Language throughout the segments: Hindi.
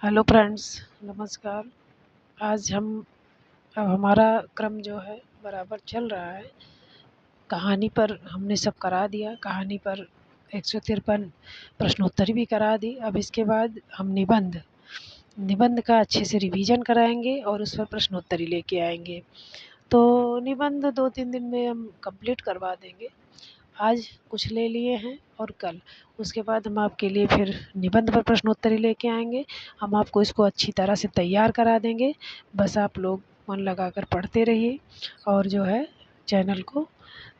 हेलो फ्रेंड्स, नमस्कार। आज अब हमारा क्रम जो है बराबर चल रहा है। कहानी पर हमने सब करा दिया। कहानी पर 153 प्रश्नोत्तरी भी करा दी। अब इसके बाद हम निबंध का अच्छे से रिवीजन कराएंगे और उस पर प्रश्नोत्तरी लेके आएंगे। तो निबंध 2-3 दिन में हम कंप्लीट करवा देंगे। आज कुछ ले लिए हैं और कल उसके बाद हम आपके लिए फिर निबंध पर प्रश्नोत्तरी लेके आएंगे। हम आपको इसको अच्छी तरह से तैयार करा देंगे। बस आप लोग मन लगाकर पढ़ते रहिए और जो है चैनल को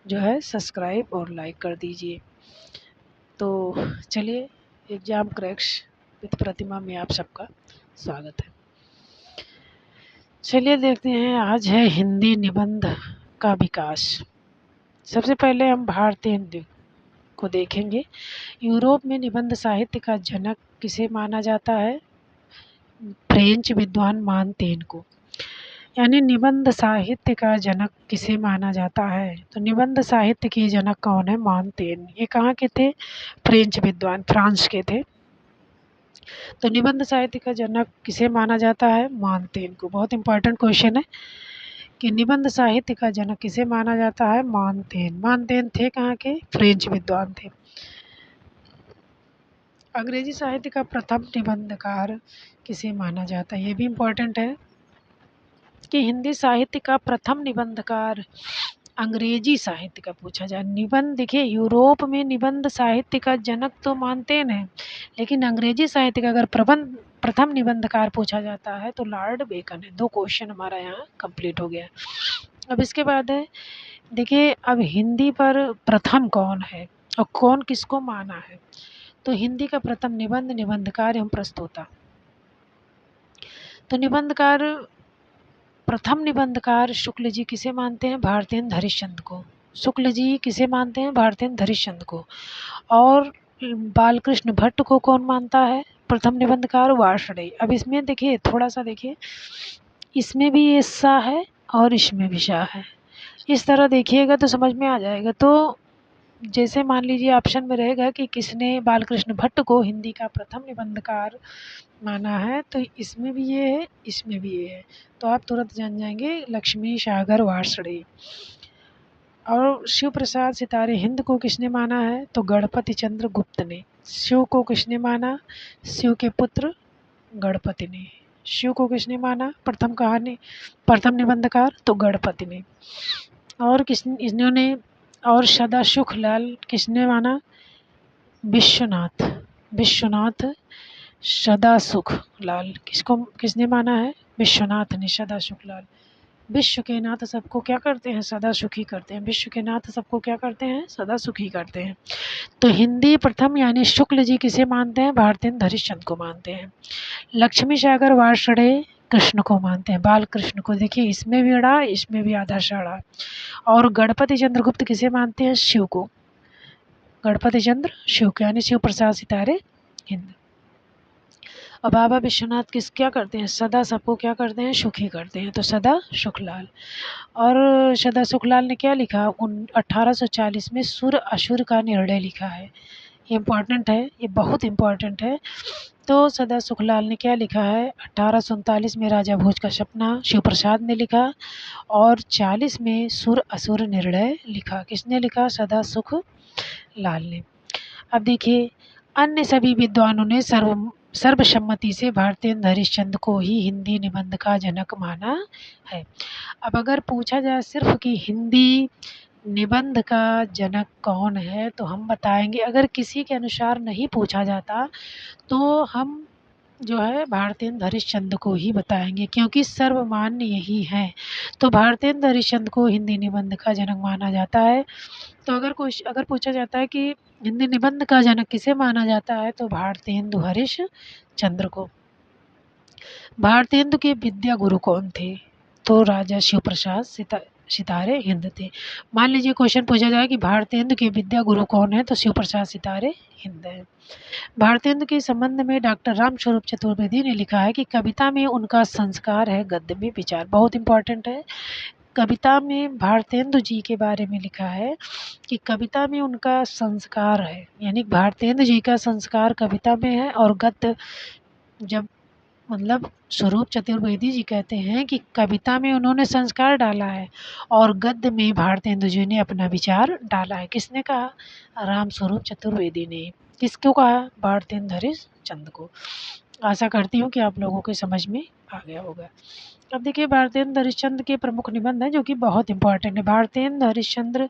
जो है सब्सक्राइब और लाइक कर दीजिए। तो चलिए, एग्ज़ाम क्रैक्स विद प्रतिमा में आप सबका स्वागत है। चलिए देखते हैं, आज है हिंदी निबंध का विकास। सबसे पहले हम भारतीय हिंदी को देखेंगे। यूरोप में निबंध साहित्य का जनक किसे माना जाता है? फ्रेंच विद्वान मानतेन को। यानी निबंध साहित्य का जनक किसे माना जाता है? तो निबंध साहित्य के जनक कौन है? मानतेन। ये कहाँ के थे? फ्रेंच विद्वान, फ्रांस के थे। तो निबंध साहित्य का जनक किसे माना जाता है? मानतेन को। बहुत इंपॉर्टेंट क्वेश्चन है कि निबंध साहित्य का जनक किसे माना जाता है? मानतेन। मानतेन थे कहाँ के? फ्रेंच विद्वान थे। अंग्रेजी साहित्य का प्रथम निबंधकार किसे माना जाता है? ये भी इम्पोर्टेंट है कि हिंदी साहित्य का प्रथम निबंधकार अंग्रेजी साहित्य का पूछा जाए। निबंध देखिए, यूरोप में निबंध साहित्य का जनक तो मानते हैं, लेकिन अंग्रेजी साहित्य का अगर प्रथम निबंधकार पूछा जाता है तो लॉर्ड बेकन है। 2 क्वेश्चन हमारा यहाँ कंप्लीट हो गया। अब इसके बाद है, देखिए अब हिंदी पर प्रथम कौन है और कौन किसको माना है? तो हिंदी का प्रथम निबंधकार एवं प्रस्तोता। तो प्रथम निबंधकार शुक्ल जी किसे मानते हैं? भारतेंद्र हरिश्चंद्र को। शुक्ल जी किसे मानते हैं? भारतेंद्र हरिश्चंद्र को। और बालकृष्ण भट्ट को कौन मानता है प्रथम निबंधकार? वार्ष्णेय। अब इसमें देखिए, थोड़ा सा देखिए, इसमें भी ये सा है और इसमें भी सा है। इस तरह देखिएगा तो समझ में आ जाएगा। तो जैसे मान लीजिए ऑप्शन में रहेगा कि किसने बालकृष्ण भट्ट को हिंदी का प्रथम निबंधकार माना है, तो इसमें भी ये है, इसमें भी ये है, तो आप तुरंत जान जाएंगे लक्ष्मी सागर वार्ष्णेय। और शिव प्रसाद सितारे हिंद को किसने माना है? तो गणपति चंद्र गुप्त ने। शिव को किसने माना? शिव के पुत्र गणपति ने। शिव को किसने माना प्रथम निबंधकार? तो गणपति ने। और इन्होंने और सदासुख लाल किसने माना? विश्वनाथ सदासुख लाल किसने माना है? विश्वनाथ ने, सदासुख लाल। विश्व के नाथ सबको क्या करते हैं? सदा सुखी करते हैं। विश्व के नाथ सबको क्या करते हैं? सदा सुखी करते हैं। तो हिंदी प्रथम यानी शुक्ल जी किसे मानते हैं? भारतेंद्र हरिश्चंद्र को मानते हैं। लक्ष्मी सागर वार्ष्णेय कृष्ण को मानते हैं, बाल कृष्ण को। देखिए, इसमें भी अड़ा, इसमें भी आधा अड़ा। और गणपति चंद्र गुप्त किसे मानते हैं? शिव को। गणपति चंद्र शिव को, यानी शिव प्रसाद सितारे हिंद। और बाबा विश्वनाथ क्या करते हैं? सदा सबको क्या करते हैं? सुखी करते हैं। तो सदा सुखलाल। और सदा सुखलाल ने क्या लिखा? 1840 में सुर असुर का निर्णय लिखा है। ये इम्पॉर्टेंट है, ये बहुत इम्पॉर्टेंट है। तो सदा सुखलाल ने क्या लिखा है? 1839 में राजा भोज का सपना शिव प्रसाद ने लिखा, और 40 में सुर असुर निर्णय लिखा। किसने लिखा? सदा सुख लाल ने। अब देखिए, अन्य सभी विद्वानों ने सर्वसम्मति से भारतेंद्र हरिश्चंद्र को ही हिंदी निबंध का जनक माना है। अब अगर पूछा जाए सिर्फ कि हिंदी निबंध का जनक कौन है, तो हम बताएंगे। अगर किसी के अनुसार नहीं पूछा जाता तो हम जो है भारतेंद्र हरिश्चंद्र को ही बताएंगे, क्योंकि सर्वमान्य यही है। तो भारतेंद्र हरिश्चंद्र को हिंदी निबंध का जनक माना जाता है। तो अगर पूछा जाता है कि हिंदी निबंध का जनक किसे माना जाता है, तो भारतेंदु हरिश्चंद्र को। भारतेंदु के विद्या गुरु कौन थे? तो राजा शिव प्रसाद सितारे हिंद थे। मान लीजिए क्वेश्चन पूछा जाए कि भारतेंदु के विद्या गुरु कौन है, तो शिव प्रसाद सितारे हिंद है। भारतेंदु के संबंध में डॉक्टर रामस्वरूप चतुर्वेदी ने लिखा है कि कविता में उनका संस्कार है, गद्य में विचार। बहुत इंपॉर्टेंट है। कविता में भारतेंदु जी के बारे में लिखा है कि कविता में उनका संस्कार है, यानी भारतेंदु जी का संस्कार कविता में है। और गद्य, जब मतलब स्वरूप चतुर्वेदी जी कहते हैं कि कविता में उन्होंने संस्कार डाला है और गद्य में भारतेंदु जी ने अपना विचार डाला है। किसने कहा? राम स्वरूप चतुर्वेदी ने। किसको कहा? भारतेंदु हरिश्चंद्र को। आशा करती हूँ कि आप लोगों के समझ में आ गया होगा। अब देखिए भारतेंदु हरिश्चंद्र के प्रमुख निबंध हैं जो कि बहुत इंपॉर्टेंट है। भारतेंदु हरिश्चंद्र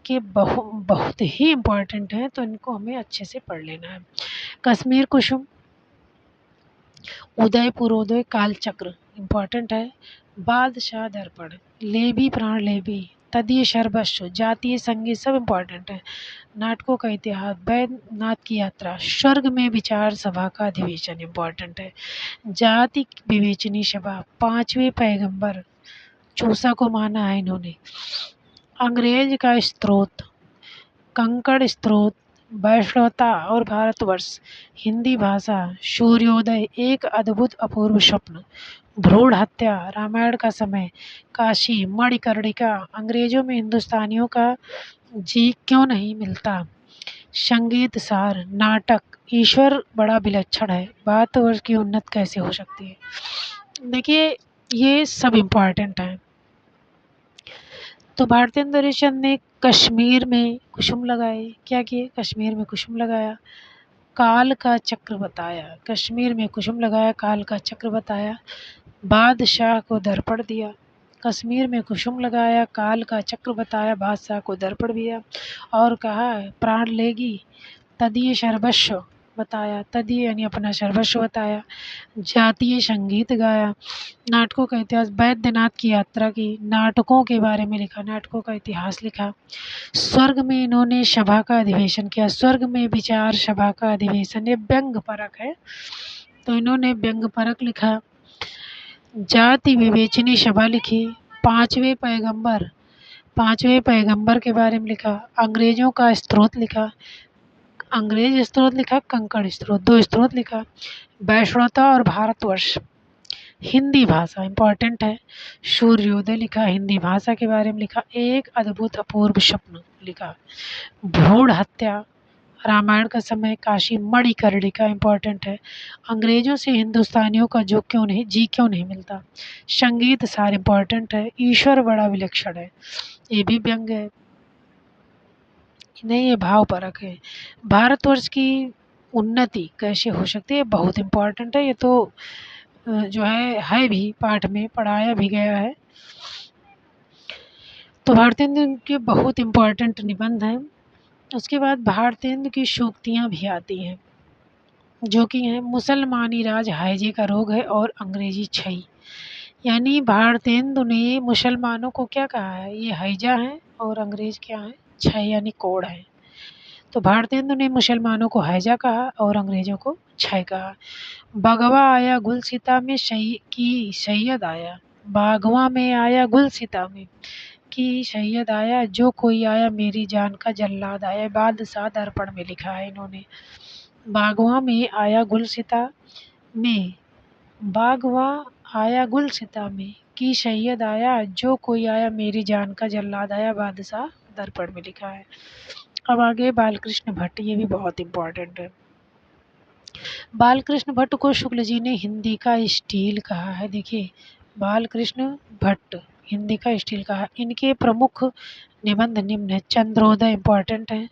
के बहुत ही इंपॉर्टेंट हैं, तो इनको हमें अच्छे से पढ़ लेना है। कश्मीर कुसुम, उदय पूर्वोदय कालचक्र इम्पॉर्टेंट है। बादशाह दर्पण, लेबी प्राण लेबी, तदीय सर्वस्व, जातीय संगीत सब इम्पॉर्टेंट है। नाटकों का इतिहास, बैद्यनाथ की यात्रा, स्वर्ग में विचार सभा का अधिवेशन इम्पॉर्टेंट है। जाति विवेचनी सभा, पांचवें पैगंबर चूसा को माना है इन्होंने। अंग्रेज का स्त्रोत, कंकड़ स्त्रोत, वैष्णवता और भारतवर्ष, हिंदी भाषा, सूर्योदय, एक अद्भुत अपूर्व स्वप्न, भ्रूण हत्या, रामायण का समय, काशी, मणिकर्णिका, अंग्रेजों में हिंदुस्तानियों का जी क्यों नहीं मिलता, संगीत सार, नाटक, ईश्वर बड़ा विलक्षण है, भारतवर्ष की उन्नत कैसे हो सकती है। देखिए ये सब इम्पॉर्टेंट है। तो भारतेंदु हरिश्चंद्र ने कश्मीर में कुसुम लगाए। क्या किए? कश्मीर में कुसुम लगाया। काल का चक्र बताया, कश्मीर में कुसुम लगाया, काल का चक्र बताया। बादशाह को दर्पण दिया, कश्मीर में कुसुम लगाया, काल का चक्र बताया, बादशाह को दर्पण दिया और कहा प्राण लेगी, तदीय सर्वस्व बताया, तदीय यानी अपना सर्वस्व बताया। जातीय संगीत गाया, नाटकों का इतिहास, बैद्यनाथ की यात्रा की, नाटकों के बारे में लिखा, नाटकों का इतिहास लिखा। स्वर्ग में इन्होंने सभा का अधिवेशन किया, स्वर्ग में विचार सभा का अधिवेशन, ये व्यंग परक है तो इन्होंने व्यंग परक लिखा। जाति विवेचनी सभा लिखी। पांचवें पैगंबर के बारे में लिखा। अंग्रेजों का स्त्रोत लिखा, अंग्रेज स्त्रोत लिखा, कंकड़ स्त्रोत, दो स्त्रोत लिखा। वैष्णवता और भारतवर्ष, हिंदी भाषा इम्पॉर्टेंट है। सूर्योदय लिखा, हिंदी भाषा के बारे में लिखा। एक अद्भुत अपूर्व स्वप्न लिखा। भ्रूण हत्या, रामायण का समय, काशी, मणिकर्णिका इम्पॉर्टेंट है। अंग्रेजों से हिंदुस्तानियों का जो क्यों नहीं जी क्यों नहीं मिलता, संगीत सार इम्पॉर्टेंट है। ईश्वर बड़ा विलक्षण है, ये भी व्यंग है, नहीं ये भाव परक है। भारतवर्ष की उन्नति कैसे हो सकती है, बहुत इम्पॉर्टेंट है। ये तो जो है भी पाठ में पढ़ाया भी गया है। तो भारतेंदु के बहुत इम्पॉर्टेंट निबंध हैं। उसके बाद भारतेंदु की सूक्तियाँ भी आती हैं जो कि हैं मुसलमानी राज हैजे का रोग है और अंग्रेजी छई। यानी भारतेंदु ने मुसलमानों को क्या कहा है, ये हैजा है और अंग्रेज क्या है, छई यानी कोड़ है। तो भारतेंदु ने मुसलमानों को हैजा कहा और अंग्रेजों को छय कहा। बागवा आया गुलसिता में सैयद आया, बागवा में आया गुलसिता में कि सैयद आया, जो कोई आया मेरी जान का जल्लाद आया। बादशाह दर्पण में लिखा है इन्होंने। बागवा में आया गुलसिता में, बागवा आया गुलसिता में कि सैयद आया, जो कोई आया मेरी जान का जल्लाद आया। बादशाह दर्पण में लिखा है। अब आगे बालकृष्ण भट्ट, ये भी बहुत इम्पोर्टेंट है। बालकृष्ण भट्ट को शुक्ल जी ने हिंदी का स्टील कहा है। देखिए बालकृष्ण भट्ट हिंदी का स्टील कहा। इनके प्रमुख निबंध निम्न है। चंद्रोदय इम्पॉर्टेंट है।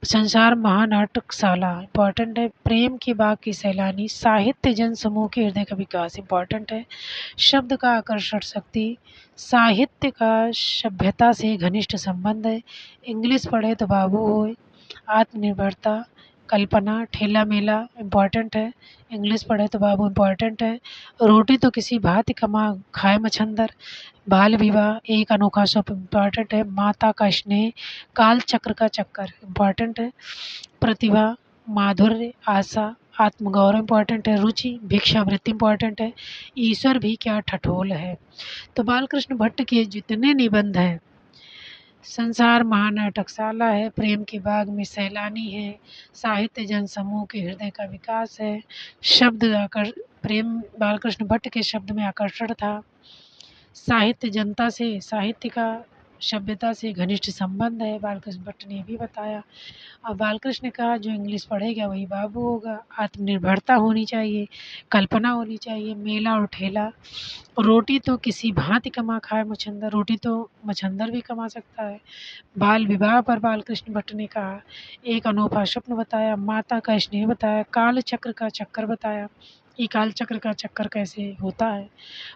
संसार महानाटकशाला इम्पॉर्टेंट है। प्रेम की बाग की सैलानी, साहित्य जन समूह के हृदय का विकास इम्पॉर्टेंट है। शब्द का आकर्षण शक्ति, साहित्य का सभ्यता से घनिष्ठ संबंध है। इंग्लिश पढ़े तो बाबू होए, आत्मनिर्भरता, कल्पना, ठेला मेला इम्पॉर्टेंट है। इंग्लिश पढ़े तो बाबू इम्पॉर्टेंट है। रोटी तो किसी भांति कमा खाए मछंदर, बाल विवाह, एक अनोखा स्वप्न इम्पॉर्टेंट है। माता का स्नेह, काल चक्र का चक्कर इम्पॉर्टेंट है। प्रतिभा, माधुर्य, आशा, आत्मगौरव इम्पॉर्टेंट है। रुचि, भिक्षावृत्ति इम्पॉर्टेंट है। ईश्वर भी क्या ठठोल है। तो बालकृष्ण भट्ट के जितने निबंध हैं, संसार महानाटकशाला है, प्रेम के बाग में सैलानी है, साहित्य जन समूह के हृदय का विकास है, शब्द प्रेम बालकृष्ण भट्ट के शब्द में आकर्षण था, साहित्य जनता से साहित्य का सभ्यता से घनिष्ठ संबंध है, बालकृष्ण भट्ट ने भी बताया। अब बालकृष्ण ने कहा जो इंग्लिश पढ़ेगा वही बाबू होगा, आत्मनिर्भरता होनी चाहिए, कल्पना होनी चाहिए, मेला और ठेला, रोटी तो किसी भांति कमा खाए मच्छंदर, रोटी तो मच्छंदर भी कमा सकता है। बाल विवाह पर बालकृष्ण भट्ट ने कहा, एक अनोखा स्वप्न बताया, माता का स्नेह बताया, काल चक्र का चक्कर बताया, ये काल चक्र का चक्कर कैसे होता है,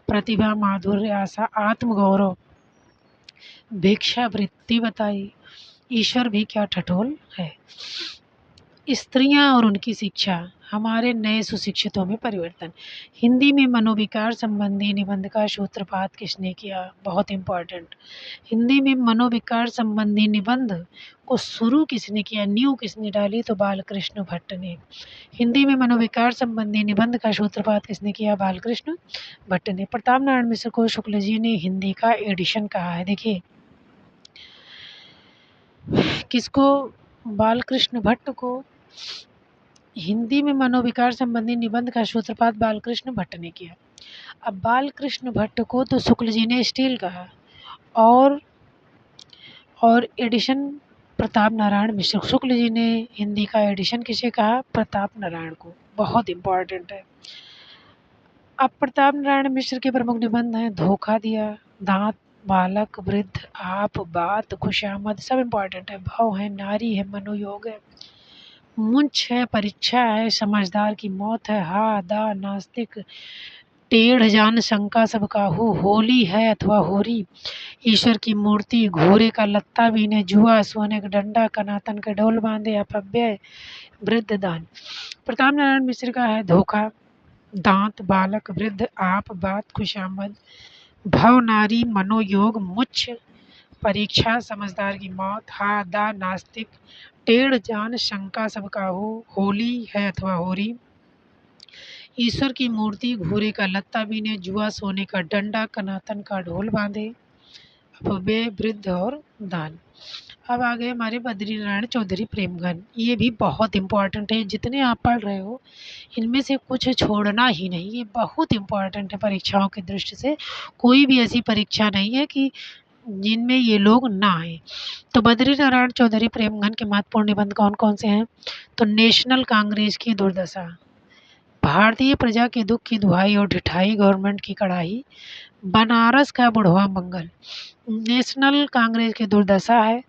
प्रतिभा, माधुर्य, आशा, आत्मगौरव, भिक्षावृत्ति बताई, ईश्वर भी क्या ठठोल है, स्त्रियां और उनकी शिक्षा, हमारे नए सुशिक्षितों में परिवर्तन। हिंदी में मनोविकार संबंधी निबंध का सूत्रपात किसने किया? बहुत इम्पोर्टेंट। हिंदी में मनोविकार संबंधी निबंध को शुरू किसने किया, न्यू किसने डाली? तो बालकृष्ण भट्ट ने। हिंदी में मनोविकार संबंधी निबंध का सूत्रपात किसने किया? बालकृष्ण भट्ट ने। प्रताप नारायण मिश्र को शुक्ल जी ने हिंदी का एडिशन कहा है। देखिए किसको? बालकृष्ण भट्ट को हिंदी में मनोविकार संबंधी निबंध का सूत्रपात बालकृष्ण भट्ट ने किया। अब बालकृष्ण भट्ट को तो शुक्ल जी ने स्टील कहा और एडिशन प्रताप नारायण मिश्र। शुक्ल जी ने हिंदी का एडिशन किसे कहा? प्रताप नारायण को। बहुत इम्पोर्टेंट है। अब प्रताप नारायण मिश्र के प्रमुख निबंध हैं धोखा दिया, दांत, बालक, वृद्ध, आप, बात, खुशामद, सब इम्पोर्टेंट है। भाव है, नारी है, मनोयोग है, मुंछ है, परीक्षा है, समझदार की मौत है, हा दा, नास्तिक, टेढ़ जान, शंका सब काहू, होली है अथवा होरी, ईश्वर की मूर्ति, घोड़े का लत्ता बीने, जुआ, सोने का डंडा, कनातन के डोल बांधे, अपव्यय, वृद्ध दान। प्रताप नारायण मिश्र का है धोखा, दांत, बालक, वृद्ध, आप, बात, खुशामद, भव, नारी, मनोयोग, मुच्छ, परीक्षा, समझदार की मौत, हा दा, नास्तिक, टेढ़ जान, शंका सब काहू, होली है अथवा होरी, ईश्वर की मूर्ति, घोड़े का लत्ता बीने, जुआ, सोने का डंडा, कनातन का ढोल बांधे, अपव्यय, वृद्ध और दान। अब आ गए हमारे बद्री नारायण चौधरी प्रेमघन। ये भी बहुत इम्पोर्टेंट है, जितने आप पढ़ रहे हो इनमें से कुछ छोड़ना ही नहीं, ये बहुत इम्पोर्टेंट है परीक्षाओं की दृष्टि से। कोई भी ऐसी परीक्षा नहीं है कि जिनमें ये लोग ना आए। तो बद्री नारायण चौधरी प्रेमघन के महत्वपूर्ण निबंध कौन कौन से हैं? तो नेशनल कांग्रेस की दुर्दशा, भारतीय प्रजा के दुख की दुहाई और ढिठाई, गवर्नमेंट की कड़ाई, बनारस का बुढ़वा मंगल। नेशनल कांग्रेस की दुर्दशा है,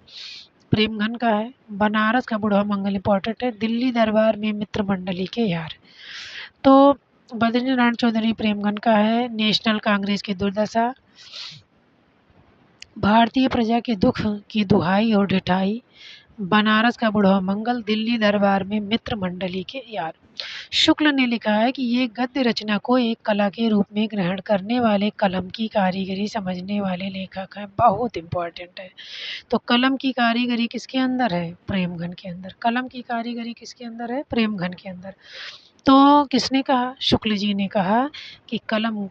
प्रेमघन का है, बनारस का बुढ़वा मंगल इंपॉर्टेंट है, दिल्ली दरबार में मित्र मंडली के यार। तो बद्रीनारायण चौधरी प्रेमघन का है नेशनल कांग्रेस की दुर्दशा, भारतीय प्रजा के दुख की दुहाई और ढिठाई, बनारस का बुढ़वा मंगल, दिल्ली दरबार में मित्र मंडली के यार। शुक्ल ने लिखा है कि ये गद्य रचना को एक कला के रूप में ग्रहण करने वाले, कलम की कारीगरी समझने वाले लेखक हैं। बहुत इम्पोर्टेंट है। तो कलम की कारीगरी किसके अंदर है? प्रेमघन के अंदर। कलम की कारीगरी किसके अंदर है? प्रेमघन के अंदर। तो किसने कहा? शुक्ल जी ने कहा कि कलम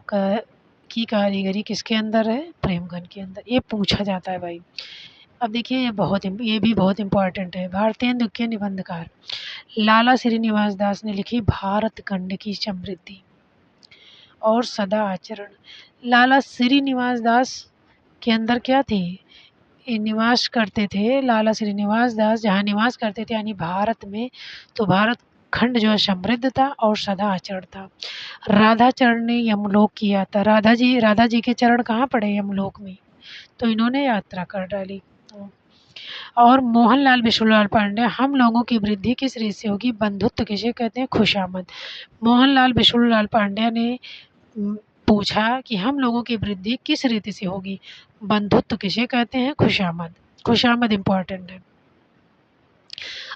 की कारीगरी किसके अंदर है? प्रेमघन के अंदर। ये पूछा जाता है भाई। अब देखिए ये भी बहुत इम्पोर्टेंट है। भारतेंदु के निबंधकार लाला श्रीनिवास दास ने लिखी भारत खंड की समृद्धि और सदा आचरण। लाला श्रीनिवास दास के अंदर क्या थी? ये निवास करते थे, लाला श्रीनिवास दास जहाँ निवास करते थे यानी भारत में, तो भारत खंड जो है समृद्ध था और सदा आचरण था। राधा चरण ने यमलोक किया था। राधा जी के चरण कहाँ पड़े? यमलोक में। तो इन्होंने यात्रा कर डाली। और मोहनलाल बिशुलाल पांडे, हम लोगों की वृद्धि किस रीत से होगी? बंधुत्व किसे कहते हैं? खुशामद। मोहनलाल बिशुलाल पांडे ने पूछा कि हम लोगों की वृद्धि किस रीति से होगी? बंधुत्व किसे कहते हैं? खुशामद। खुशामद इम्पॉर्टेंट है।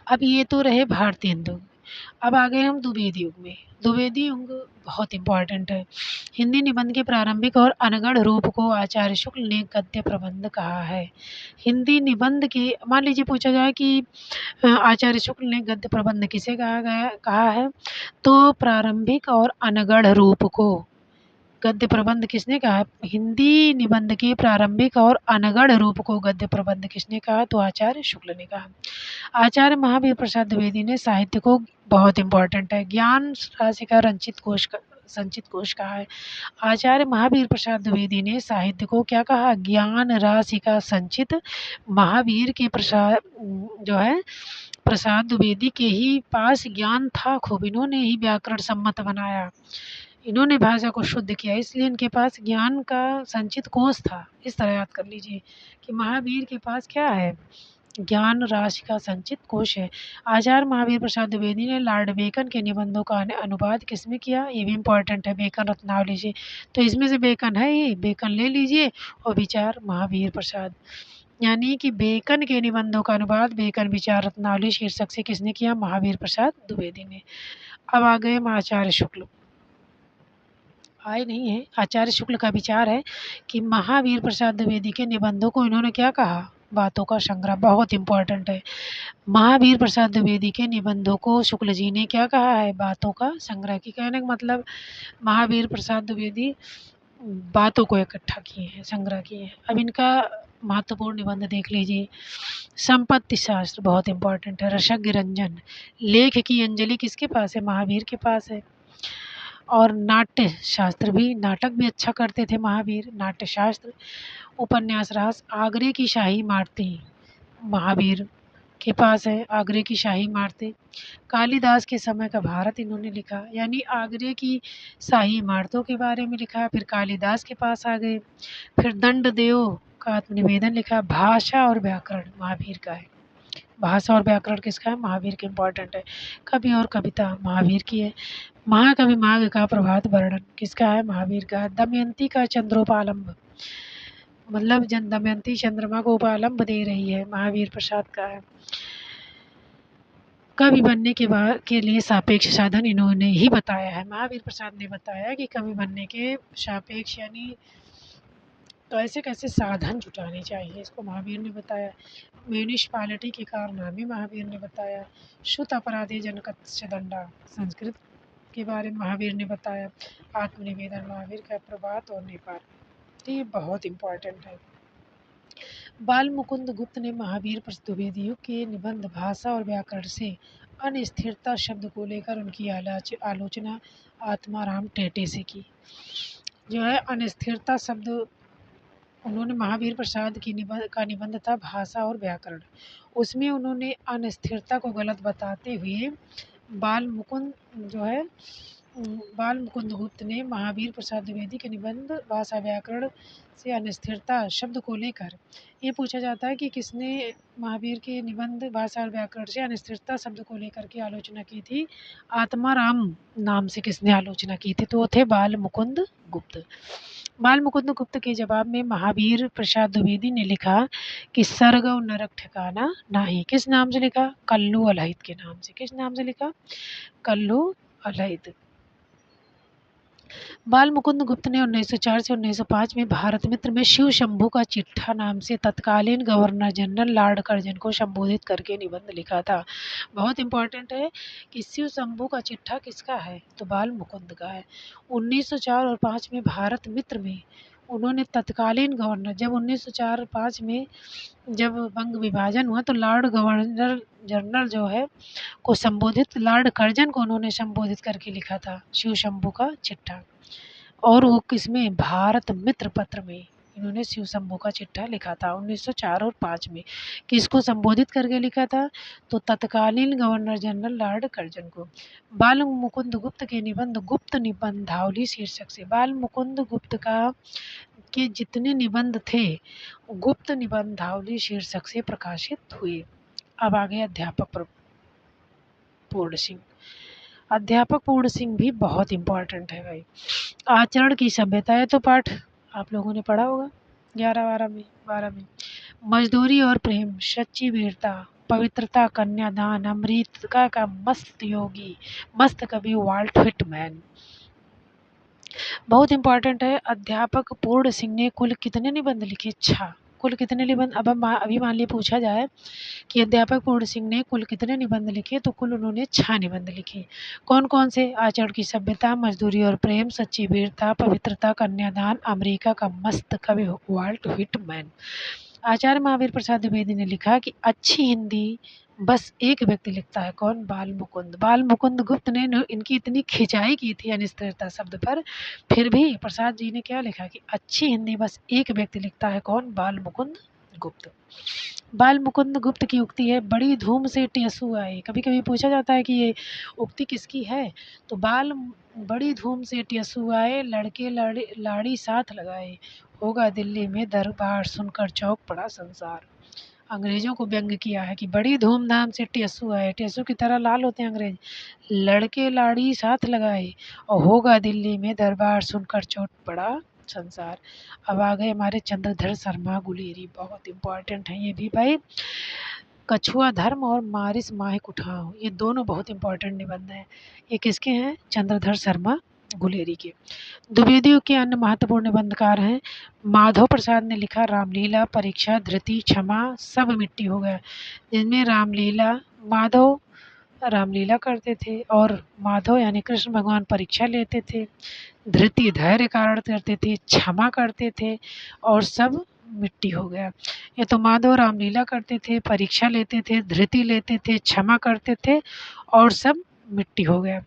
अब ये तो रहे भारतेंदु। अब आ गए हम द्विवेदी युग में। द्विवेदी युग बहुत इम्पॉर्टेंट है। हिंदी निबंध के प्रारंभिक और अनगढ़ रूप को आचार्य शुक्ल ने गद्य प्रबंध कहा है। हिंदी निबंध के, मान लीजिए पूछा जाए कि आचार्य शुक्ल ने गद्य प्रबंध किसे कहा है, तो प्रारंभिक और अनगढ़ रूप को गद्य प्रबंध किसने कहा? हिंदी निबंध के प्रारंभिक और अनगढ़ रूप को गद्य प्रबंध किसने कहा? तो आचार्य शुक्ल ने कहा। आचार्य महावीर प्रसाद द्विवेदी ने साहित्य को, बहुत इम्पोर्टेंट है, ज्ञान राशि का रंचित कोश संचित कोश कहा है। आचार्य महावीर प्रसाद द्विवेदी ने साहित्य को क्या कहा? ज्ञान राशि का संचित। महावीर के प्रसाद जो है प्रसाद द्विवेदी के ही पास ज्ञान था खूब, इन्होंने ही व्याकरण सम्मत बनाया, इन्होंने भाषा को शुद्ध किया, इसलिए इनके पास ज्ञान का संचित कोश था। इस तरह याद कर लीजिए कि महावीर के पास क्या है? ज्ञान राशि का संचित कोश है। आचार्य महावीर प्रसाद द्विवेदी ने लॉर्ड बेकन के निबंधों का अनुवाद किसमें किया? ये भी इम्पोर्टेंट है, बेकन रत्नावली से। तो इसमें से बेकन है, ये बेकन ले लीजिए और विचार महावीर प्रसाद, यानी कि बेकन के निबंधों का अनुवाद बेकन विचार रत्नावली शीर्षक से किसने किया? महावीर प्रसाद द्विवेदी ने। अब आ गए हम आचार्य शुक्ल। आए नहीं है, आचार्य शुक्ल का विचार है कि महावीर प्रसाद द्विवेदी के निबंधों को इन्होंने क्या कहा? बातों का संग्रह। बहुत इंपॉर्टेंट है, महावीर प्रसाद द्विवेदी के निबंधों को शुक्ल जी ने क्या कहा है? बातों का संग्रह। की कहने का मतलब महावीर प्रसाद द्विवेदी बातों को इकट्ठा किए हैं, संग्रह किए हैं। अब इनका महत्वपूर्ण निबंध देख लीजिए। संपत्ति शास्त्र बहुत इंपॉर्टेंट है। रसज्ञ रंजन, लेख की अंजलि किसके पास है? महावीर के पास है। और नाट्य शास्त्र भी, नाटक भी अच्छा करते थे महावीर, नाट्य शास्त्र। उपन्यास रस, आगरे की शाही इमारतें महावीर के पास है, आगरे की शाही इमारतें। कालिदास के समय का भारत इन्होंने लिखा, यानी आगरे की शाही इमारतों के बारे में लिखा। फिर कालिदास के पास आ गए। फिर दंड देव का आत्मनिवेदन लिखा। भाषा और व्याकरण महावीर का है, भाषा और व्याकरण किसका है? महावीर के इम्पोर्टेंट है। कवि और कविता महावीर की है। महाकवि माघ का प्रभात वर्णन किसका है? महावीर का है। दमयंती का चंद्रोपालंब, मतलब जन दमयंती चंद्रमा को उपालंब दे रही है, महावीर प्रसाद का है। कवि बनने के लिए सापेक्ष साधन इन्होंने ही बताया है, महावीर प्रसाद ने बताया कि कवि बनने के सापेक्ष यानी कैसे कैसे साधन जुटाने चाहिए, इसको महावीर ने बताया। म्यूनिसपालिटी के कारनामे महावीर ने बताया। शुद्ध अपराधी जनकस्य दंडा, संस्कृत के बारे में महावीर ने बताया। आत्मनिवेदन महावीर का, प्रभात और नेपाल, तो ये बहुत इम्पोर्टेंट है। बाल मुकुंद गुप्त ने महावीर द्विवेदी के निबंध भाषा और व्याकरण से अनिस्थिरता शब्द को लेकर उनकी आलोचना आत्माराम टेटे से की। जो है अनिस्थिरता शब्द, उन्होंने महावीर प्रसाद की निबंध था भाषा और व्याकरण, उसमें उन्होंने अनिस्थिरता को गलत बताते हुए बाल मुकुंद गुप्त ने महावीर प्रसाद द्विवेदी के निबंध भाषा व्याकरण से अनिस्थिरता शब्द को लेकर, ये पूछा जाता है कि किसने महावीर के निबंध भाषा और व्याकरण से अनिस्थिरता शब्द को लेकर के आलोचना की थी? आत्माराम नाम से किसने आलोचना की थी? तो वो थे बाल मुकुंद गुप्त। बाल मुकुंद गुप्त के जवाब में महावीर प्रसाद द्विवेदी ने लिखा कि सर्ग और नरक ठिकाना नहीं। किस नाम से लिखा? कल्लू अलहित के नाम से। किस नाम से लिखा? कल्लू अलहित। बाल मुकुंद गुप्त ने 1904 से 1905 में भारत मित्र में शिव शंभू का चिट्ठा नाम से तत्कालीन गवर्नर जनरल लॉर्ड कर्जन को संबोधित करके निबंध लिखा था। बहुत इंपॉर्टेंट है कि शिव शंभू का चिट्ठा किसका है? तो बाल मुकुंद का है। 1904 और 5 में भारत मित्र में उन्होंने तत्कालीन गवर्नर, जब 1904-5 में जब बंग विभाजन हुआ तो लॉर्ड गवर्नर जनरल जो है को संबोधित, लॉर्ड कर्जन को उन्होंने संबोधित करके लिखा था शिव शंभू का चिट्ठा। और वो किसमें? भारत मित्र पत्र में इन्होंने शिव शंभू का चिट्ठा लिखा था 1904 और 5 में। किसको संबोधित करके लिखा था? तो तत्कालीन गवर्नर जनरल लॉर्ड कर्जन को। बाल मुकुंद गुप्त के निबंध गुप्त निबंधावली शीर्षक से, बाल मुकुंद गुप्त के जितने निबंध थे गुप्त निबंधावली शीर्षक से प्रकाशित हुए। अब आगे अध्यापक पूर्ण सिंह। अध्यापक पूर्ण सिंह भी बहुत इम्पोर्टेंट है भाई। आचरण की सभ्यता है तो पाठ आप लोगों ने पढ़ा होगा 11-12 में। मजदूरी और प्रेम, सच्ची वीरता, पवित्रता, कन्यादान, अमृता का मस्त योगी, मस्त कवि वाल्ट व्हिटमैन, बहुत इम्पोर्टेंट है। अध्यापक पूर्ण सिंह ने कुल कितने निबंध लिखे? अच्छा, कुल कितने निबंध? अब अभी मान लीजिए पूछा जाए कि अध्यापक पूर्ण सिंह ने कुल कितने निबंध लिखे, तो कुल उन्होंने 6 निबंध लिखे। कौन कौन से? आचरण की सभ्यता, मजदूरी और प्रेम, सच्ची वीरता, पवित्रता, कन्यादान, अमेरिका का मस्त कवि वाल्ट व्हिटमैन। आचार्य महावीर प्रसाद द्विवेदी ने लिखा कि अच्छी हिंदी बस एक व्यक्ति लिखता है, कौन? बाल मुकुंद। बाल मुकुंद गुप्त ने इनकी इतनी खिंचाई की थी अनिश्चितता शब्द पर, फिर भी प्रसाद जी ने क्या लिखा कि अच्छी हिंदी बस एक व्यक्ति लिखता है, कौन? बाल मुकुंद गुप्त। बाल मुकुंद गुप्त की उक्ति है, बड़ी धूम से टेसू आए। कभी कभी पूछा जाता है कि ये उक्ति किसकी है, तो बड़ी धूम से टेसू आए, लड़के लाड़ी साथ लगाए, होगा दिल्ली में दरबार, सुनकर चौंक पड़ा संसार। अंग्रेजों को व्यंग किया है कि बड़ी धूमधाम से टेसू आए, टेसू की तरह लाल होते हैं अंग्रेज, लड़के लाड़ी साथ लगाए, और होगा दिल्ली में दरबार, सुनकर चोट पड़ा संसार। अब आ गए हमारे चंद्रधर शर्मा गुलेरी, बहुत इंपॉर्टेंट हैं ये भी भाई। कछुआ धर्म और मारिस माहिक उठाओ, ये दोनों बहुत इंपॉर्टेंट निबंध हैं। ये किसके हैं? चंद्रधर शर्मा गुलेरी के। द्विवेदियों के अन्य महत्वपूर्ण निबंधकार हैं। माधव प्रसाद ने लिखा रामलीला, परीक्षा, धृति, क्षमा, सब मिट्टी हो गया। जिनमें रामलीला, माधव रामलीला करते थे, और माधव यानी कृष्ण भगवान परीक्षा लेते थे, धृति धैर्य कारण करते थे, क्षमा करते थे, और सब मिट्टी हो गया। ये तो माधव रामलीला करते थे, परीक्षा लेते थे, धृति लेते थे, क्षमा करते थे, और सब मिट्टी हो गया।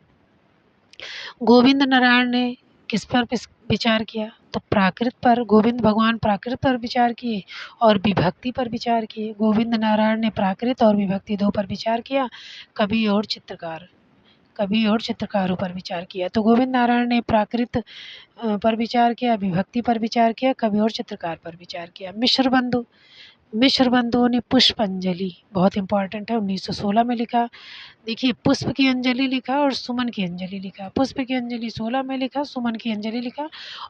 गोविंद नारायण ने किस पर विचार किया? तो प्राकृत पर। गोविंद भगवान प्राकृत पर विचार किए और विभक्ति पर विचार किए। गोविंद नारायण ने प्राकृत और विभक्ति दो पर विचार किया। कवि और चित्रकारों पर विचार किया। तो गोविंद नारायण ने प्राकृत पर विचार किया, विभक्ति पर विचार किया, कवि और चित्रकार पर विचार किया। मिश्र बंधुओं ने पुष्पांजलि, बहुत इंपॉर्टेंट है, 1916 में लिखा। देखिए, पुष्प की अंजलि लिखा और सुमन की अंजलि लिखा। पुष्प की अंजलि 16 में लिखा, सुमन की अंजलि लिखा,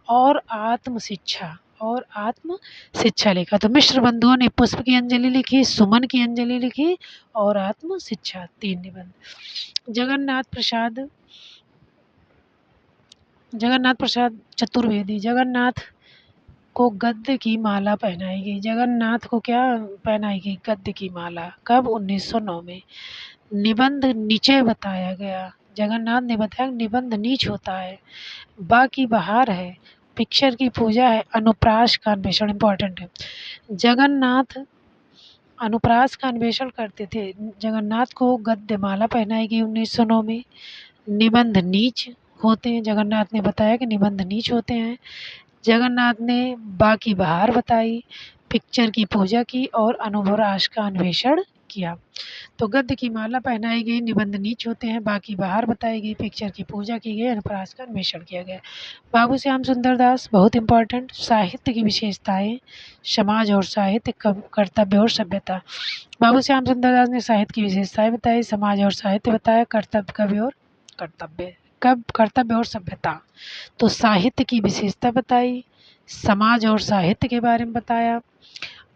और आत्म शिक्षा लिखा। तो मिश्र बंधुओं ने पुष्प की अंजलि लिखी, सुमन की अंजलि लिखी, और आत्म शिक्षा, 3 निबंध। जगन्नाथ प्रसाद चतुर्वेदी, जगन्नाथ को गद्य की माला पहनाई गई। जगन्नाथ को क्या पहनाई गई? गद्य की माला। कब? 1909 में। निबंध नीचे बताया गया। जगन्नाथ ने बताया निबंध नीच होता है। बाकी बहार है, पिक्चर की पूजा है, अनुप्रास का अन्वेषण इम्पोर्टेंट है। जगन्नाथ अनुप्रास का अन्वेषण करते थे। जगन्नाथ को गद्य माला पहनाई गई 1909 में। निबंध नीच होते हैं, जगन्नाथ ने बताया कि निबंध नीच होते हैं। जगन्नाथ ने बाकी बहार बताई, पिक्चर की पूजा की, और अनुप्रास का अन्वेषण किया। तो गद्य की माला पहनाई गई, निबंध नीच होते हैं, बाकी बहार बताई गई, पिक्चर की पूजा की गई, अनुप्रास का अन्वेषण किया गया। बाबू श्याम सुंदर दास, बहुत इंपॉर्टेंट। साहित्य की विशेषताएं, समाज और साहित्य, कर्तव्य और सभ्यता। बाबू श्याम सुंदर दास ने साहित्य की विशेषताएं बताई, समाज और साहित्य बताया, कर्तव्य, कवि और कर्तव्य, कर्तव्य और सभ्यता। तो साहित्य की विशेषता बताई, समाज और साहित्य के बारे में बताया,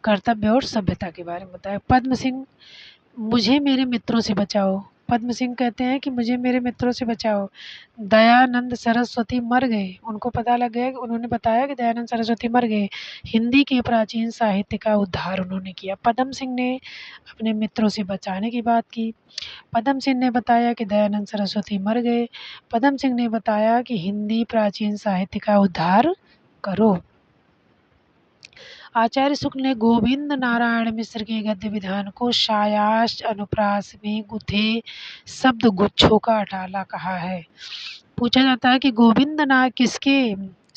कर्तव्य और सभ्यता के बारे में बताया। पद्म सिंह, मुझे मेरे मित्रों से बचाओ। पद्म सिंह कहते हैं कि मुझे मेरे मित्रों से बचाओ। दयानंद सरस्वती मर गए, उनको पता लग गया, कि उन्होंने बताया कि दयानंद सरस्वती मर गए। हिंदी के प्राचीन साहित्य का उद्धार उन्होंने किया। पद्म सिंह ने अपने मित्रों से बचाने की बात की। पद्म सिंह ने बताया कि दयानंद सरस्वती मर गए। पद्म सिंह ने बताया कि हिंदी प्राचीन साहित्य का उद्धार करो। आचार्य शुक्ल ने गोविंद नारायण मिश्र के गद्य विधान को सायास अनुप्रास में गुथे शब्द गुच्छों का अटाला कहा है। पूछा जाता है कि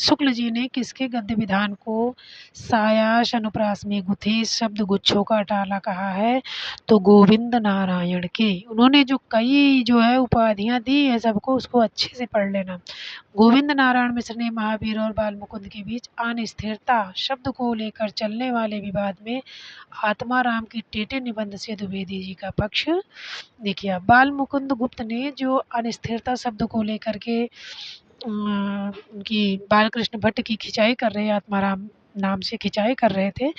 शुक्ल जी ने किसके गद्य विधान को सायास अनुप्रास में गुथे शब्द गुच्छों का अटाला कहा है? तो गोविंद नारायण के। उन्होंने जो कई उपाधियां दी है सबको, उसको अच्छे से पढ़ लेना। गोविंद नारायण मिश्र ने महावीर और बाल मुकुंद के बीच अनिस्थिरता शब्द को लेकर चलने वाले विवाद में आत्मा राम की टेटे निबंध से द्विवेदी जी का पक्ष देखिए। बाल मुकुंद गुप्त ने जो अनिस्थिरता शब्द को लेकर के उनकी बालकृष्ण भट्ट की खिंचाई कर रहे, आत्माराम नाम से खिंचाई कर रहे थे,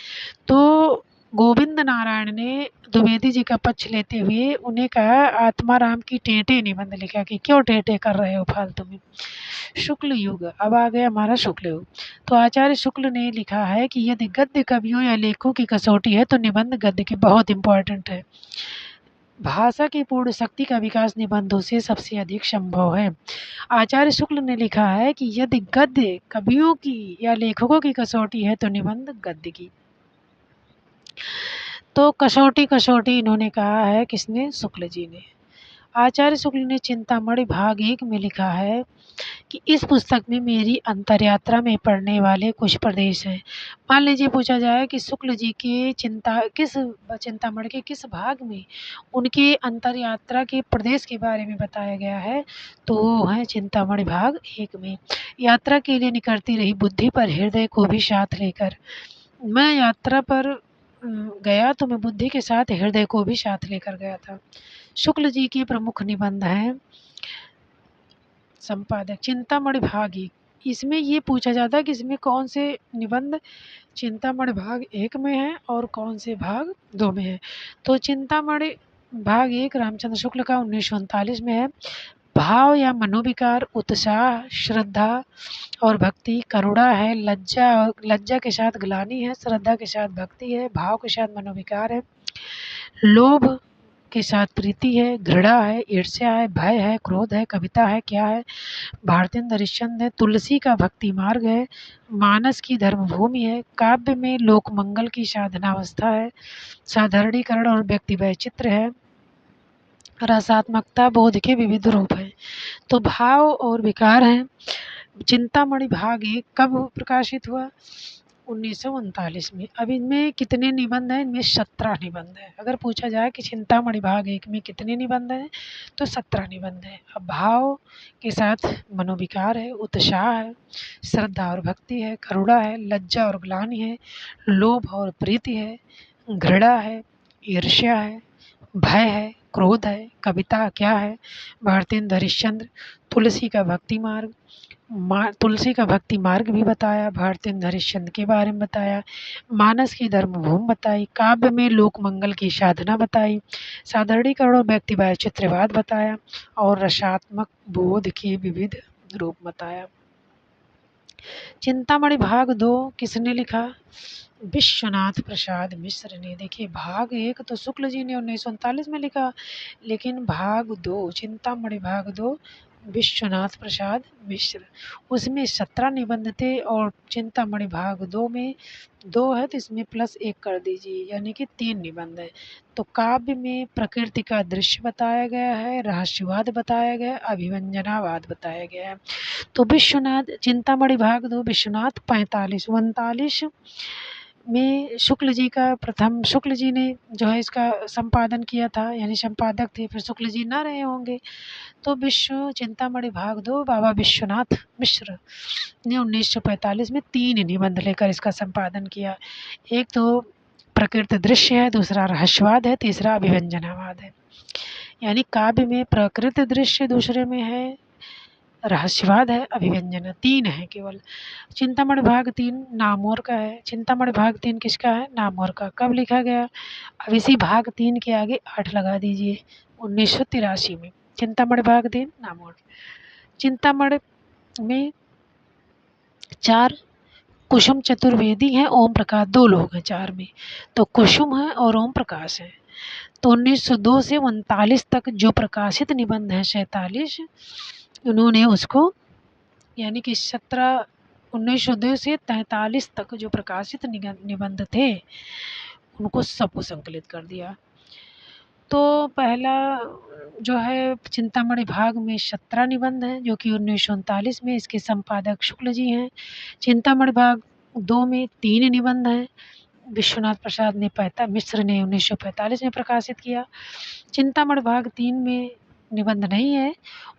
तो गोविंद नारायण ने द्विवेदी जी का पक्ष लेते हुए उन्हें कहा, आत्माराम की टेटे निबंध लिखा कि क्यों टेटे कर रहे हो फालतू में। शुक्ल युग, अब आ गया हमारा शुक्ल युग। तो आचार्य शुक्ल ने लिखा है कि यदि गद्य कवियों या लेखों की कसौटी है तो निबंध गद्य की बहुत इंपॉर्टेंट है। भाषा की पूर्ण शक्ति का विकास निबंधों से सबसे अधिक संभव है। आचार्य शुक्ल ने लिखा है कि यदि गद्य कवियों की या लेखकों की कसौटी है तो निबंध गद्य की। तो कसौटी कसौटी इन्होंने कहा है, किसने? शुक्ल जी ने। आचार्य शुक्ल ने चिंतामणि भाग 1 में लिखा है कि इस पुस्तक में मेरी अंतरयात्रा में पढ़ने वाले कुछ प्रदेश हैं। मान लीजिए पूछा जाए कि शुक्ल जी के चिंतामणि के किस भाग में उनके अंतरयात्रा के प्रदेश के बारे में बताया गया है, तो वो है चिंतामणि भाग 1 में। यात्रा के लिए निकलती रही बुद्धि पर हृदय को भी साथ लेकर। मैं यात्रा पर गया तो मैं बुद्धि के साथ हृदय को भी साथ लेकर गया था। शुक्ल जी के प्रमुख निबंध हैं। संपादक चिंतामणि भाग 1, इसमें ये पूछा जाता है कि इसमें कौन से निबंध चिंतामणि भाग 1 में है और कौन से भाग 2 में है। तो चिंतामणि भाग 1 रामचंद्र शुक्ल का 1939 में है। भाव या मनोविकार, उत्साह, श्रद्धा और भक्ति, करुणा है, लज्जा के साथ ग्लानि है, श्रद्धा के साथ भक्ति है, भाव के साथ मनोविकार है, लोभ के साथ प्रीति है, घृणा है, ईर्ष्या है, भय है, क्रोध है, कविता है, क्या है? भारतेंद्र हरिश्चंद्र है, तुलसी का भक्ति मार्ग है, मानस की धर्मभूमि है, काव्य में लोक मंगल की साधनावस्था है, साधारणीकरण और व्यक्ति वैचित्र है, रसात्मकता बोध के विविध रूप हैं। तो भाव और विकार हैं। चिंतामणि भाग 1 कब प्रकाशित हुआ? 1939 में। अब इनमें कितने निबंध हैं? इनमें 17 निबंध हैं। अगर पूछा जाए कि चिंतामणि भाग 1 में कितने निबंध हैं, तो 17 निबंध हैं। अब भाव के साथ मनोविकार है, उत्साह है, श्रद्धा और भक्ति है, करुणा है, लज्जा और ग्लानि है, लोभ और प्रीति है, घृणा है, ईर्ष्या है, भय है, क्रोध है, कविता क्या है? भारतेंद्र हरिश्चंद्र। तुलसी का भक्ति मार्ग, तुलसी का भक्ति मार्ग भी बताया, भारतेंद्र हरिश्चंद्र के बारे में बताया, मानस की धर्मभूमि बताई, काव्य में लोक मंगल की साधना बताई, साधारणीकरण और व्यक्ति चित्रवाद बताया और रसात्मक बोध के विविध रूप बताया। चिंतामणि भाग 2 किसने लिखा? विश्वनाथ प्रसाद मिश्र ने। देखिए भाग 1 तो शुक्ल जी ने 1939 में लिखा, लेकिन भाग 2 चिंतामणि भाग 2 विश्वनाथ प्रसाद मिश्र, उसमें 17 निबंध थे और चिंतामणि भाग 2 में 2 है तो इसमें +1 कर दीजिए, यानी कि 3 निबंध है। तो काव्य में प्रकृति का दृश्य बताया गया है, रहस्यवाद बताया गया है, अभिव्यंजनावाद बताया गया है। तो विश्वनाथ चिंतामणि भाग 2 विश्वनाथ 45-39 में शुक्ल जी का प्रथम, शुक्ल जी ने जो है इसका संपादन किया था, यानी संपादक थे, फिर शुक्ल जी ना रहे होंगे। तो विश्व चिंतामणि भाग 2 बाबा विश्वनाथ मिश्र ने 1945 में 3 निबंध लेकर इसका संपादन किया। एक तो प्रकृति दृश्य है, दूसरा रहस्यवाद है, तीसरा अभिव्यंजनावाद है। यानी काव्य में प्रकृति दृश्य, दूसरे में है रहस्यवाद है, अभिव्यंजन, 3 है केवल। चिंतामणि भाग 3 नामोर का है। चिंतामणि भाग 3 किसका है? नामोर का। कब लिखा गया? अब इसी भाग 3 के आगे 8 लगा दीजिए, 1983 में। चिंतामणि भाग 3 नामोर। चिंतामणि में 4 कुसुम चतुर्वेदी हैं, ओम प्रकाश, 2 लोग हैं 4 में, तो कुसुम है और ओम प्रकाश है। तो 1902 से 39 तक जो प्रकाशित निबंध हैं 47, उन्होंने उसको, यानी कि 1902 से 43 तक जो प्रकाशित निबंध थे उनको सबको संकलित कर दिया। तो पहला जो है चिंतामणि भाग में 17 निबंध हैं, जो कि 1939 में, इसके संपादक शुक्ल जी हैं। चिंतामणि भाग 2 में 3 निबंध हैं, विश्वनाथ प्रसाद ने मिश्र ने 1945 में प्रकाशित किया। चिंतामणि भाग 3 में निबंध नहीं है,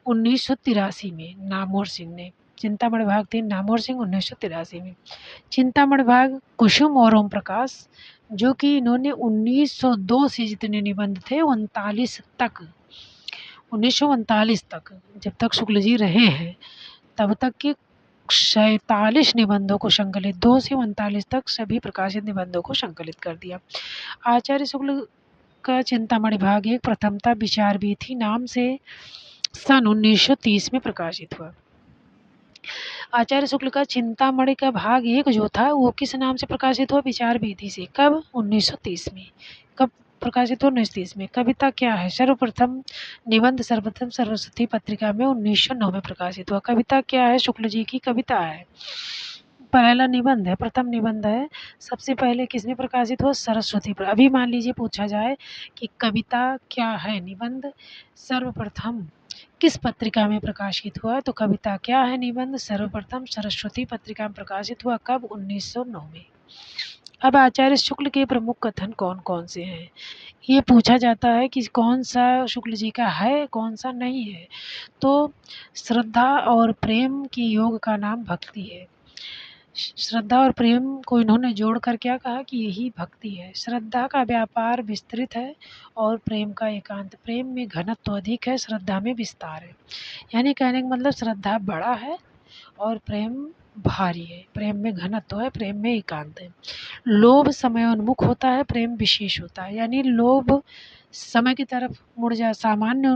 1983 में नामोर सिंह ने। चिंतामणि भाग 3 नामोर सिंह 1983 में। चिंतामणि भाग कुसुम और ओम प्रकाश, जो कि इन्होंने 1902 से जितने निबंध थे 39 तक, 1939 तक, जब तक शुक्ल जी रहे हैं तब तक के 47 निबंधों को संकलित, 2 से 39 तक सभी प्रकाशित निबंधों को संकलित कर दिया। आचार्य शुक्ल का चिंतामणि भाग 1 प्रथमता विचार विधि नाम से सन 1930 में प्रकाशित हुआ। आचार्य शुक्ल का चिंतामणि का भाग 1 जो था वो किस नाम से प्रकाशित हुआ? विचार विधि से। कब? 1930 में। कब प्रकाशित हुआ? 1930 में। कविता क्या है? सर्वप्रथम निबंध सर्वप्रथम सरस्वती पत्रिका में 1909 में प्रकाशित हुआ। कविता क्या है? शुक्ल जी की कविता है। पहला निबंध है, प्रथम निबंध है। सबसे पहले किसमें प्रकाशित हुआ? सरस्वती पर। अभी मान लीजिए पूछा जाए कि कविता क्या है? निबंध सर्वप्रथम किस पत्रिका में प्रकाशित हुआ? तो कविता क्या है? निबंध सर्वप्रथम सरस्वती पत्रिका में प्रकाशित हुआ। कब? 1909 में। अब आचार्य शुक्ल के प्रमुख कथन कौन कौन से हैं? ये पूछा जाता है कि कौन सा शुक्ल जी का है, कौन सा नहीं है। तो श्रद्धा और प्रेम की योग का नाम भक्ति है। श्रद्धा और प्रेम को इन्होंने जोड़कर क्या कहा कि यही भक्ति है। श्रद्धा का व्यापार विस्तृत है और प्रेम का एकांत। प्रेम में घनत्व अधिक है, श्रद्धा में विस्तार है। यानी कहने का मतलब श्रद्धा बड़ा है और प्रेम भारी है। प्रेम में घनत्व है, प्रेम में एकांत है। लोभ समयोन्मुख होता है, प्रेम विशेष होता है। यानी लोभ समय की तरफ मुड़ जाए, सामान्य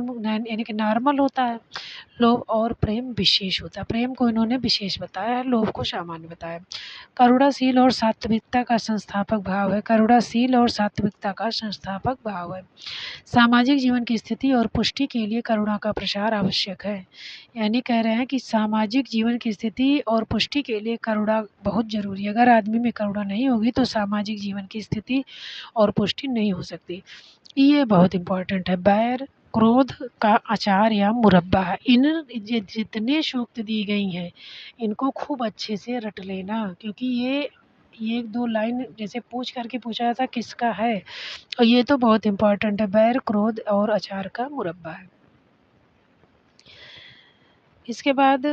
यानी कि नॉर्मल होता है लोभ, और प्रेम विशेष होता है। प्रेम को इन्होंने विशेष बताया है, लोभ को सामान्य बताया। करुणाशील और सात्विकता का संस्थापक भाव है। करुणाशील और सात्विकता का संस्थापक भाव है। सामाजिक जीवन की स्थिति और पुष्टि के लिए करुणा का प्रसार आवश्यक है। यानी कह रहे हैं कि सामाजिक जीवन की स्थिति और पुष्टि के लिए करुणा बहुत ज़रूरी है। अगर आदमी में करुणा नहीं होगी तो सामाजिक जीवन की स्थिति और पुष्टि नहीं हो सकती। ये बहुत इम्पोर्टेंट है। बैर क्रोध का अचार या मुरब्बा है। इन जितने सूक्त दी गई हैं इनको खूब अच्छे से रट लेना, क्योंकि ये एक दो लाइन जैसे पूछ करके पूछा था किसका है, और ये तो बहुत इम्पोर्टेंट है। बैर क्रोध और अचार का मुरब्बा है। इसके बाद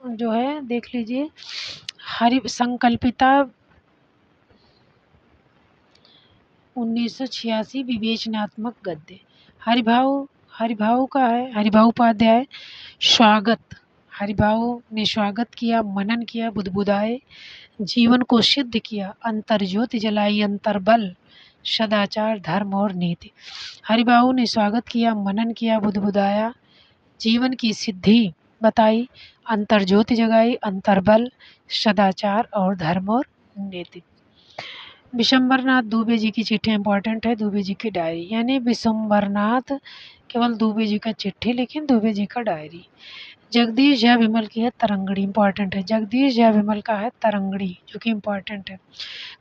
जो है देख लीजिए हरि संकल्पिता 1986 विवेचनात्मक गद्य। हरिभाव का है। हरिभाव उपाध्याय। स्वागत, हरिभाव ने स्वागत किया, मनन किया, बुदबुदाए, जीवन को सिद्ध किया, अंतर्ज्योति जलाई, अंतर्बल, सदाचार, धर्म और नीति। हरिभाव ने स्वागत किया, मनन किया, बुदबुदाया, जीवन की सिद्धि बताई, अंतर्ज्योति जगाई, अंतर्बल, सदाचार और धर्म और नीति। विशंबरनाथ दुबे जी की चिट्ठी इंपॉर्टेंट है। दुबे जी की डायरी, यानी विशंबरनाथ केवल दुबे जी का चिट्ठी लेकिन दुबे जी का डायरी। जगदीश झा विमल की है तरंगड़ी, इंपॉर्टेंट है। जगदीश झा विमल का है तरंगड़ी जो कि इंपॉर्टेंट है।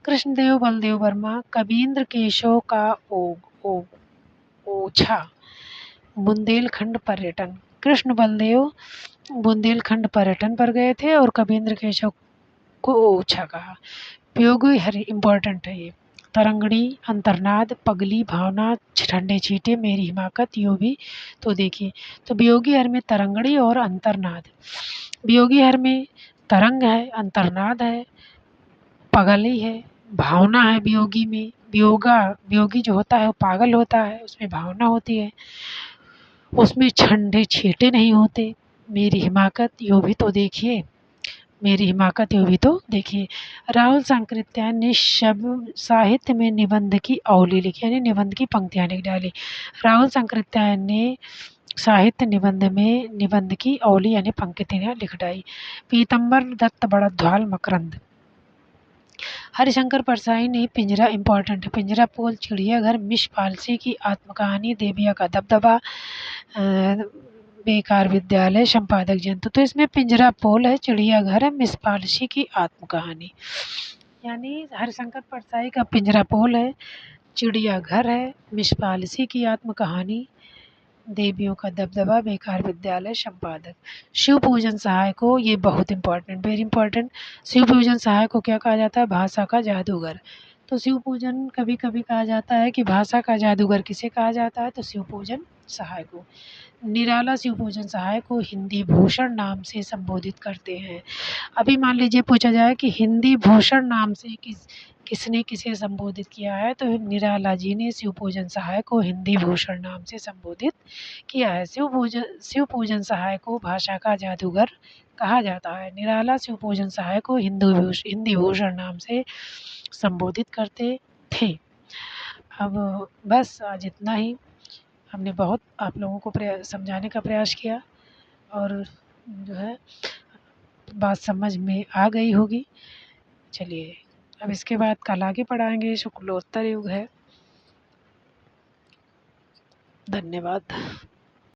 कृष्णदेव बलदेव वर्मा कबींद्र केशव का ओछा बुंदेलखंड पर्यटन। कृष्ण बलदेव बुंदेलखंड पर्यटन पर गए थे और कबींद्र केशव को ओछा कहा। वियोगी हरि इंपॉर्टेंट है ये। तरंगड़ी, अंतर्नाद, पगली, भावना, ठंडे छींटे, मेरी हिमाकत, यो भी। तो देखिए, तो वियोगी हर में तरंगड़ी और अंतर्नाद। वियोगी हर में तरंग है, अंतर्नाद है, पगली है, भावना है। वियोगी में वियोगी जो होता है वो पागल होता है, उसमें भावना होती है, उसमें ठंडे छींटे नहीं होते। मेरी हिमाकत, यो भी तो देखिए, मेरी हिमाकत यो भी तो देखिए। राहुल सांकृत्यायन ने शब्द साहित्य में निबंध की अवली लिखी, यानी निबंध की पंक्तियाँ लिख डाली। राहुल सांकृत्यायन ने साहित्य निबंध में निबंध की अवली यानी पंक्तियाँ लिख डाली। पीतम्बर दत्त बड़ध्वाल मकरंद। हरिशंकर परसाई ने पिंजरा, इंपॉर्टेंट है। पिंजरा पोल, चिड़ियाघर, मिस पालसी की आत्मकहानी, देविया का दबदबा, बेकार विद्यालय, संपादक जयंत। तो इसमें पिंजरा पोल है, चिड़ियाघर है, मिस पालसी की आत्मकहानी। यानी हरिशंकर परसाई का पिंजरा पोल है, चिड़ियाघर है, मिस पालसी की आत्मकहानी, देवियों का दबदबा, बेकार विद्यालय, संपादक। शिव पूजन सहाय को, ये बहुत इंपॉर्टेंट, वेरी इंपॉर्टेंट। शिव पूजन सहाय को क्या कहा जाता है? भाषा का जादूगर। तो शिव पूजन कभी कभी कहा जाता है कि भाषा का जादूगर किसे कहा जाता है? तो शिव पूजन सहाय को। निराला शिव पूजन सहाय को हिंदी भूषण नाम से संबोधित करते हैं। अभी मान लीजिए पूछा जाए कि हिंदी भूषण नाम से किसने किसे संबोधित किया है, तो निराला जी ने शिव पूजन सहाय को हिंदी भूषण नाम से संबोधित किया है। शिव पूजन सहाय को भाषा का जादूगर कहा जाता है। निराला शिव पूजन सहाय को हिंदी भूषण नाम से संबोधित करते थे। अब बस आज इतना ही। हमने बहुत आप लोगों को समझाने का प्रयास किया और जो है बात समझ में आ गई होगी। चलिए अब इसके बाद कल आगे पढ़ाएंगे, शुक्लोत्तर युग है। धन्यवाद।